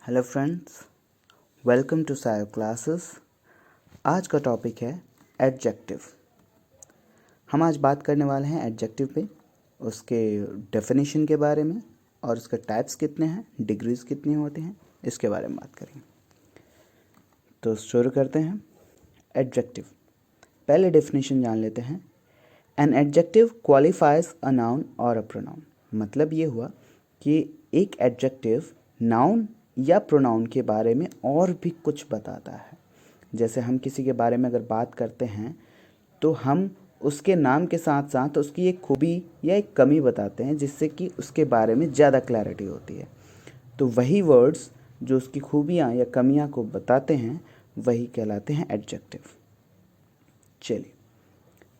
Hello friends, welcome to सायो classes. आज का टॉपिक है एडजेक्टिव। हम आज बात करने वाले हैं एडजेक्टिव पे, उसके डेफिनेशन के बारे में और उसके टाइप्स कितने हैं, डिग्रीज कितनी होती हैं, इसके बारे में बात करेंगे। तो शुरू करते हैं। एडजेक्टिव, पहले डेफिनेशन जान लेते हैं। An adjective qualifies a noun और अ प्रोनाउन। मतलब ये हुआ कि एक एडजेक्टिव नाउन या प्रोनाउन के बारे में और भी कुछ बताता है। जैसे हम किसी के बारे में अगर बात करते हैं तो हम उसके नाम के साथ साथ उसकी एक खूबी या एक कमी बताते हैं, जिससे कि उसके बारे में ज़्यादा क्लैरिटी होती है। तो वही वर्ड्स जो उसकी खूबियाँ या कमियाँ को बताते हैं वही कहलाते हैं एडजेक्टिव। चलिए,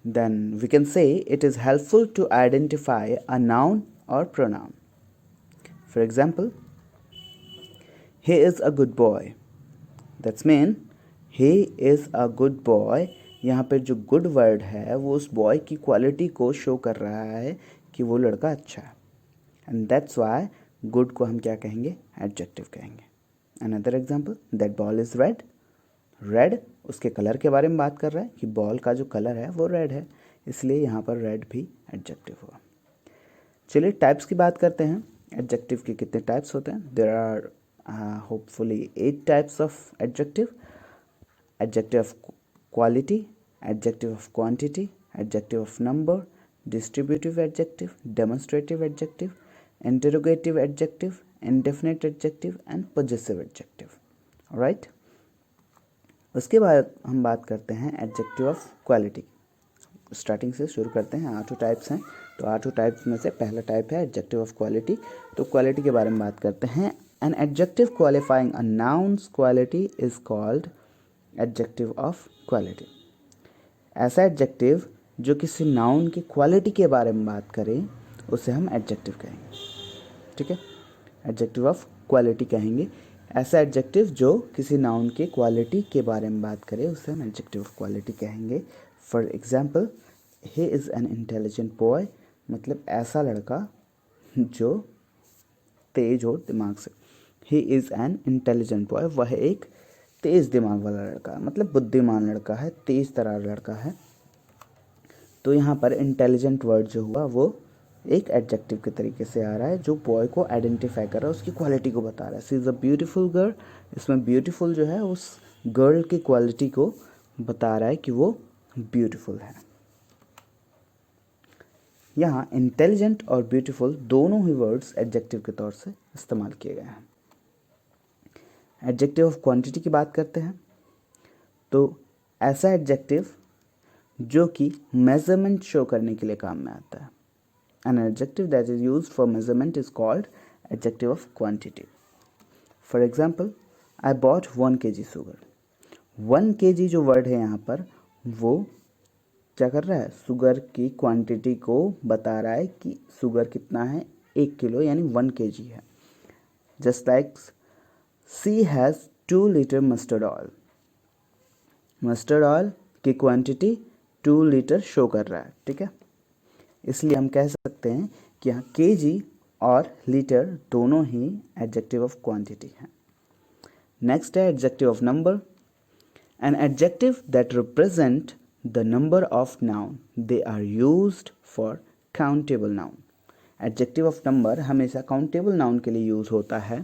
then we can say it is helpful to identify a noun और pronoun. For example, he is a good boy. That's mean he is a good boy। यहाँ पर जो good वर्ड है वो उस बॉय की क्वालिटी को शो कर रहा है कि वो लड़का अच्छा है। एंड दैट्स वाई गुड को हम क्या कहेंगे, एडजेक्टिव कहेंगे। Another example, that ball is red. Red उसके कलर के बारे में बात कर रहा है कि बॉल का जो कलर है वो रेड है, इसलिए यहाँ पर रेड भी एडजेक्टिव हुआ। चलिए टाइप्स की बात करते हैं। एडजेक्टिव के कितने टाइप्स होते हैं? There are hopefully 8 types of adjective: adjective of quality, adjective of quantity, adjective of number, distributive adjective, demonstrative adjective, interrogative adjective, indefinite adjective and possessive adjective। alright, उसके बाद हम बात करते हैं एडजेक्टिव ऑफ क्वालिटी। स्टार्टिंग से शुरू करते हैं। 8 टाइप्स हैं, तो 8 टाइप्स में से पहला टाइप है एडजेक्टिव ऑफ क्वालिटी। तो क्वालिटी के बारे में बात करते हैं। An adjective qualifying a nouns quality is called adjective of quality. ऐसा एडजेक्टिव जो किसी नाउन की क्वालिटी के बारे में बात करे उसे हम एडजेक्टिव कहेंगे। ठीक है, एडजेक्टिव ऑफ क्वालिटी कहेंगे। ऐसा एडजेक्टिव जो किसी नाउन के क्वालिटी के बारे में बात करे उसे हम एडजेक्टिव ऑफ क्वालिटी कहेंगे। For example, he is an intelligent boy. मतलब ऐसा लड़का जो तेज हो दिमाग से। He is an intelligent boy, वह एक तेज दिमाग वाला लड़का है, मतलब बुद्धिमान लड़का है, तेज तर्रार लड़का है। तो यहाँ पर इंटेलिजेंट वर्ड जो हुआ वो एक एडजेक्टिव के तरीके से आ रहा है, जो बॉय को आइडेंटिफाई कर रहा है, उसकी क्वालिटी को बता रहा है। सी इज़ अ ब्यूटीफुल गर्ल। इसमें ब्यूटीफुल जो है उस गर्ल की क्वालिटी को बता रहा है कि वो ब्यूटीफुल है। यहाँ इंटेलिजेंट और ब्यूटीफुल दोनों ही वर्ड्स एडजेक्टिव के तौर से इस्तेमाल किए गए हैं। एडजेक्टिव ऑफ क्वांटिटी की बात करते हैं। तो ऐसा एडजेक्टिव जो कि मेजरमेंट शो करने के लिए काम में आता है। N adjective that is used for measurement is called adjective of quantity. For example, I bought 1 kg sugar. 1 kg जो वर्ड है यहाँ पर वो क्या कर रहा है, शुगर की क्वांटिटी को बता रहा है कि शुगर कितना है, 1 किलो यानी 1 kg है। Just like she has 2 litre mustard oil. Mustard oil की क्वांटिटी 2 लीटर शो कर रहा है। ठीक है, इसलिए हम कह सकते हैं कि यहाँ kg और लीटर दोनों ही एडजेक्टिव ऑफ क्वांटिटी हैं। नेक्स्ट है adjective of number. N adjective that represent the number of noun they are used for countable noun। adjective of number हमेशा countable noun के लिए यूज़ होता है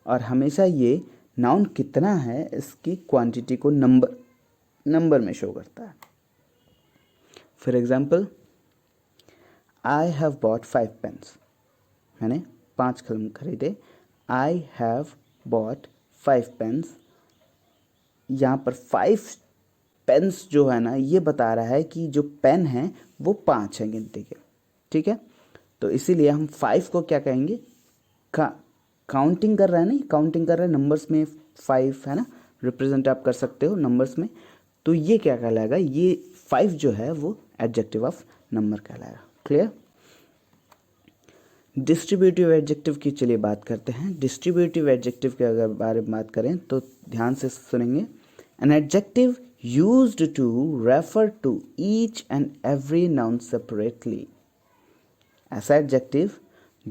और हमेशा ये noun कितना है इसकी क्वांटिटी को नंबर में शो करता है। For example, I have bought 5 pens. मैंने 5 कलम खरीदे। I have bought 5 pens. यहाँ पर 5 पेन्स जो है ना ये बता रहा है कि जो पेन है वो 5 है गिनती के। ठीक है, तो इसीलिए हम 5 को क्या कहेंगे, काउंटिंग कर रहा है ना, काउंटिंग कर रहा है नंबर्स में 5 है ना, रिप्रेजेंट आप कर सकते हो नंबर्स में। तो ये क्या कहलाएगा, ये 5 जो है वो एडजेक्टिव ऑफ नंबर कहलाएगा। क्लियर। डिस्ट्रीब्यूटिव एडजेक्टिव की चलिए बात करते हैं। डिस्ट्रीब्यूटिव एडजेक्टिव के अगर बारे में बात करें तो ध्यान से सुनेंगे। An adjective used to refer to each and every noun separately। ऐसा एडजेक्टिव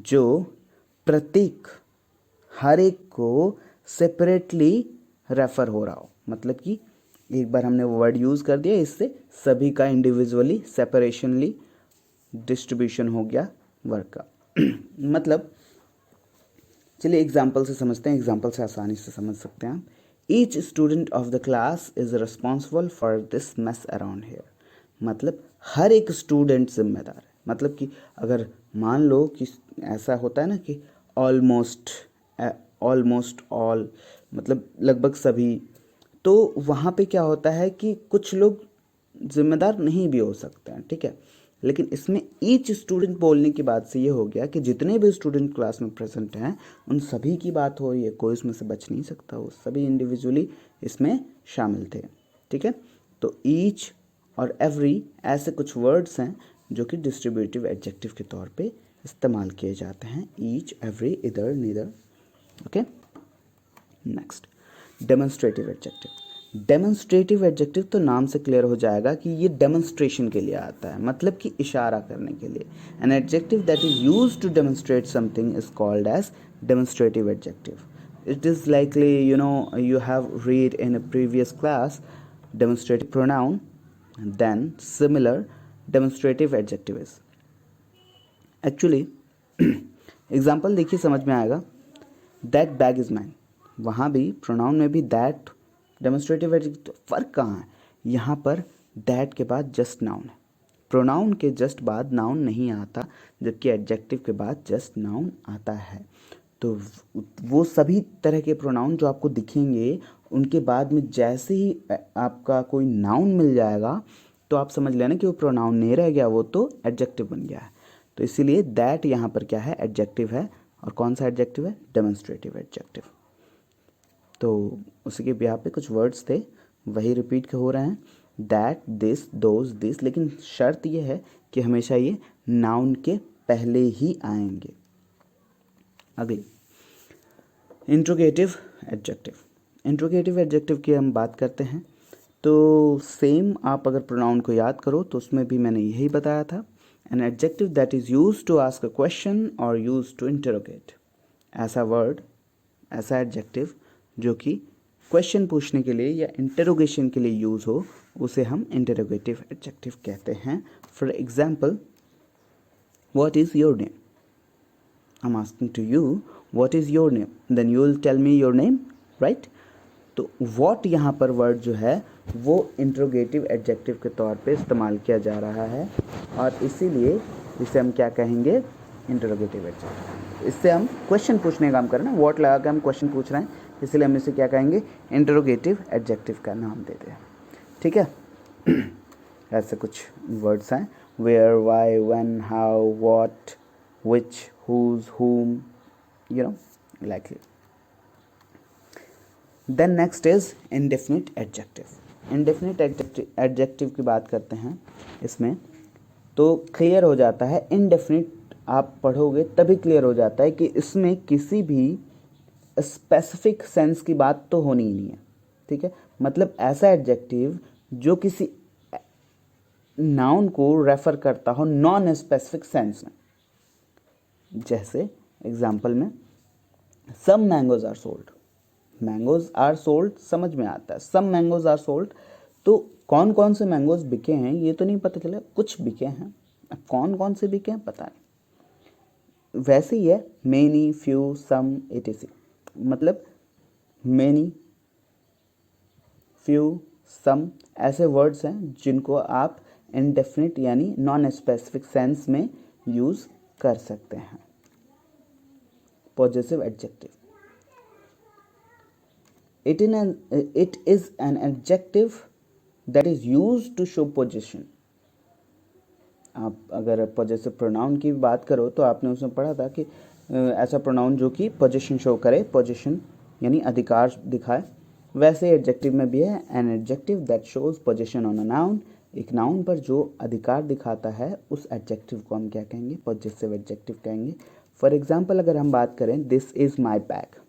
जो प्रत्येक हर एक को सेपरेटली रेफर हो रहा हो, मतलब कि एक बार हमने वो वर्ड यूज़ कर दिया, इससे सभी का इंडिविजुअली सेपरेशनली डिस्ट्रीब्यूशन हो गया वर्क का। मतलब चलिए एग्जाम्पल से समझते हैं, एग्जाम्पल से आसानी से समझ सकते हैं आप। Each student of the class is responsible for this mess around hair, मतलब हर एक स्टूडेंट जिम्मेदार है। मतलब कि अगर मान लो कि ऐसा होता है ना कि ऑलमोस्ट ऑल, मतलब लगभग सभी, तो वहाँ पे क्या होता है कि कुछ लोग जिम्मेदार नहीं भी हो सकते हैं, ठीक है। लेकिन इसमें ईच स्टूडेंट बोलने की बात से ये हो गया कि जितने भी स्टूडेंट क्लास में प्रेजेंट हैं उन सभी की बात हो रही है, कोई इसमें से बच नहीं सकता, वो सभी इंडिविजुअली इसमें शामिल थे, ठीक है। तो ईच और एवरी ऐसे कुछ वर्ड्स हैं जो कि डिस्ट्रीब्यूटिव एडजेक्टिव के तौर पे इस्तेमाल किए जाते हैं, ईच, एवरी, इधर, neither, okay. Next, demonstrative adjective. Demonstrative adjective तो नाम से क्लियर हो जाएगा कि ये डेमोन्स्ट्रेशन के लिए आता है, मतलब कि इशारा करने के लिए। An adjective that is used to demonstrate something is called as demonstrative adjective. It is likely, you have read in a previous class demonstrative pronoun, then similar demonstrative adjective is. Actually, example देखिए समझ में आएगा। That bag is mine, वहाँ भी pronoun में भी that demonstrative adjective, फ़र्क कहाँ है? यहाँ पर दैट के बाद जस्ट नाउन है, प्रोनाउन के जस्ट बाद नाउन नहीं आता, जबकि एडजेक्टिव के बाद जस्ट नाउन आता है। तो वो सभी तरह के प्रोनाउन जो आपको दिखेंगे उनके बाद में जैसे ही आपका कोई नाउन मिल जाएगा तो आप समझ लेना कि वो प्रोनाउन नहीं रह गया, वो तो एडजेक्टिव बन गया है। तो इसीलिए दैट यहाँ पर क्या है? एडजेक्टिव है। और कौन सा एडजेक्टिव है? Demonstrative adjective. तो उसी के यहाँ पे कुछ वर्ड्स थे वही रिपीट हो रहे हैं, दैट, दिस, दोज, दिस, लेकिन शर्त ये है कि हमेशा ये नाउन के पहले ही आएंगे। अगली, इंट्रोगेटिव एडजेक्टिव। इंट्रोगेटिव एडजेक्टिव की हम बात करते हैं तो सेम आप अगर प्रोनाउन को याद करो तो उसमें भी मैंने यही बताया था, an adjective that is use to ask a question और यूज टू इंटरोगेट। ऐसा वर्ड, ऐसा एडजेक्टिव जो कि क्वेश्चन पूछने के लिए या इंटरोगेशन के लिए यूज़ हो, उसे हम इंटरोगेटिव एडजेक्टिव कहते हैं। For example, what is your name? I'm asking to you, what is your name? Then you will tell me your name, right? तो what यहाँ पर वर्ड जो है वो इंट्रोगेटिव एडजेक्टिव के तौर पे इस्तेमाल किया जा रहा है और इसीलिए इसे हम क्या कहेंगे? Interrogative adjective. इससे हम क्वेश्चन पूछने का काम कर रहे हैं, what लगा के हम क्वेश्चन पूछ रहे हैं, इसलिए हम इसे क्या कहेंगे? इंट्रोगेटिव एडजेक्टिव का नाम देते हैं, ठीक है। ऐसे कुछ वर्ड्स हैं, where, why, when, how, what, which, whose, whom, likely. Then next is indefinite adjective. Indefinite adjective की बात करते हैं इसमें, तो क्लियर हो जाता है। indefinite आप पढ़ोगे तभी क्लियर हो जाता है कि इसमें किसी भी स्पेसिफिक सेंस की बात तो होनी ही नहीं है, ठीक है। मतलब ऐसा एडजेक्टिव जो किसी नाउन को रेफर करता हो नॉन स्पेसिफिक सेंस में। जैसे एग्जाम्पल में some mangoes are sold, mangoes are sold समझ में आता है, सम मैंगोज आर सोल्ड, तो कौन कौन से मैंगोज बिके हैं ये तो नहीं पता चला, कुछ बिके हैं, अब कौन कौन से बिके हैं पता नहीं। वैसे ही है मेनी, फ्यू, सम, etc, मतलब मेनी, फ्यू, सम ऐसे वर्ड्स हैं जिनको आप इनडेफिनिट यानी नॉन स्पेसिफिक सेंस में यूज़ कर सकते हैं। Possessive adjective, it is an adjective that is used to show possession. आप अगर पॉजेसिव प्रोनाउन की बात करो तो आपने उसमें पढ़ा था कि ऐसा प्रोनाउन जो कि पोजीशन शो करे, पोजीशन यानी अधिकार दिखाए, वैसे एडजेक्टिव में भी है N adjective that shows position on a noun. एक नाउन पर जो अधिकार दिखाता है उस एडजेक्टिव को हम क्या कहेंगे? पॉजेसिव एडजेक्टिव कहेंगे। फॉर एग्जाम्पल अगर हम बात करें this is my bag,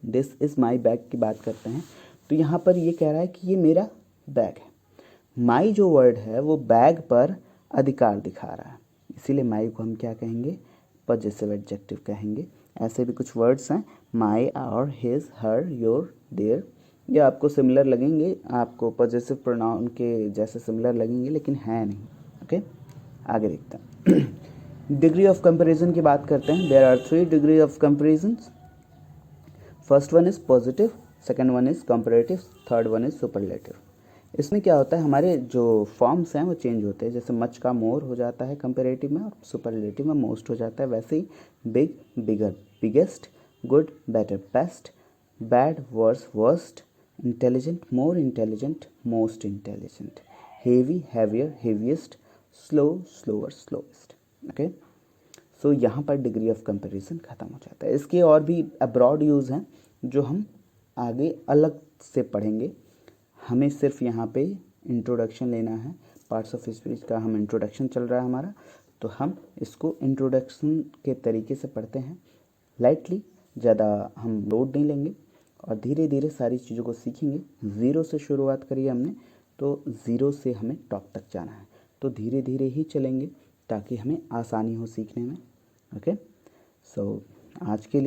this is my bag की बात करते हैं तो यहाँ पर ये कह रहा है कि ये मेरा बैग है। माई जो वर्ड है वो बैग पर अधिकार दिखा रहा है, इसीलिए माई को हम क्या कहेंगे? पॉजेसिव एडजेक्टिव कहेंगे। ऐसे भी कुछ वर्ड्स हैं, माई और हिज हर योर देयर, ये आपको सिमिलर लगेंगे, आपको पॉजेसिव प्रोनाउन के जैसे सिमिलर लगेंगे, लेकिन है नहीं। ओके, आगे देखते हैं। डिग्री ऑफ कंपैरिजन की बात करते हैं। There are 3 degree of comparison. First one is positive, second one is comparative, third one is superlative. इसमें क्या होता है, हमारे जो फॉर्म्स हैं वो चेंज होते हैं। जैसे मच का मोर हो जाता है कंपैरेटिव में, और सुपरलेटिव में मोस्ट हो जाता है। वैसे ही big, bigger, biggest, good, better, best, bad, worse, worst, intelligent, more intelligent, most intelligent, heavy, heavier, heaviest, slow, slower, slowest. Okay, so यहाँ पर डिग्री ऑफ कंपैरिजन ख़त्म हो जाता है। इसके और भी अब्रॉड यूज़ हैं जो हम आगे अलग से पढ़ेंगे। हमें सिर्फ यहाँ पे इंट्रोडक्शन लेना है। पार्ट्स ऑफ स्पीच का हम इंट्रोडक्शन चल रहा है हमारा, तो हम इसको इंट्रोडक्शन के तरीके से पढ़ते हैं लाइटली, ज़्यादा हम लोड नहीं लेंगे और धीरे धीरे सारी चीज़ों को सीखेंगे। ज़ीरो से शुरुआत करी हमने, तो ज़ीरो से हमें टॉप तक जाना है, तो धीरे धीरे ही चलेंगे ताकि हमें आसानी हो सीखने में। ओके, सो आज के लिए